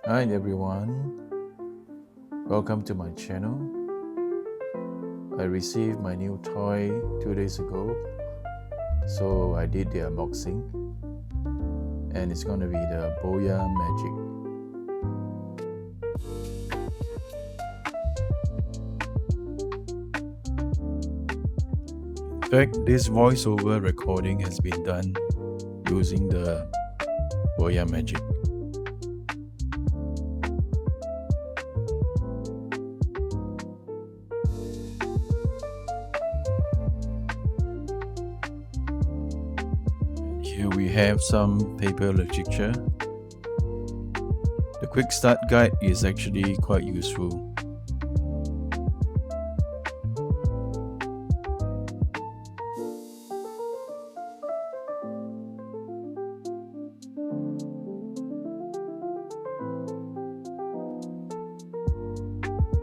Hi everyone, welcome to my channel. I received my new toy 2 days ago, so I did the unboxing, and it's gonna be the BOYA Magic. In fact, this voiceover recording has been done using the BOYA Magic. Here we have some paper literature. The quick start guide is actually quite useful.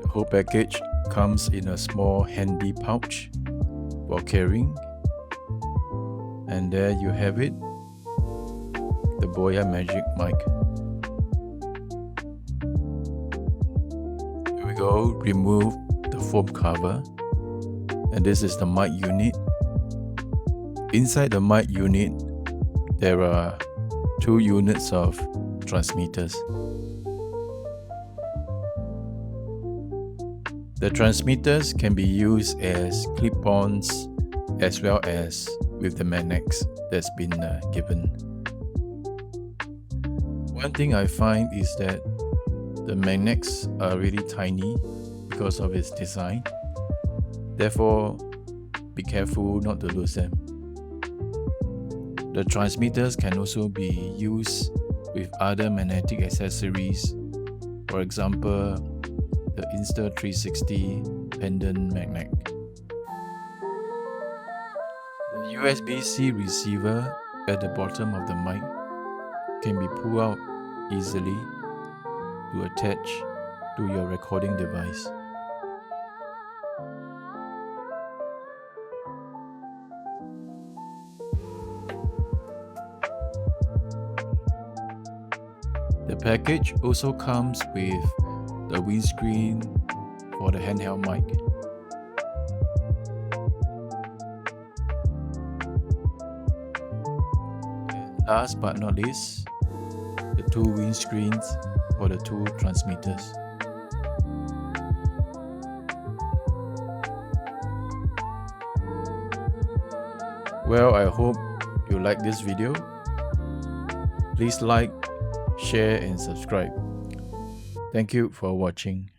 The whole package comes in a small handy pouch for carrying. And there you have it, the BOYA Magic mic. Here we go, remove the foam cover, and this is the mic unit. Inside the mic unit, there are 2 units of transmitters. The transmitters can be used as clip-ons as well as with the magnets that's been given. One thing I find is that the magnets are really tiny because of its design. Therefore, be careful not to lose them. The transmitters can also be used with other magnetic accessories, for example, the Insta360 pendant magnet. The USB-C receiver at the bottom of the mic can be pulled out easily to attach to your recording device. The package also comes with the windscreen for the handheld mic. And last but not least, the 2 windscreens for the 2 transmitters. Well, I hope you like this video. Please like, share and subscribe. Thank you for watching.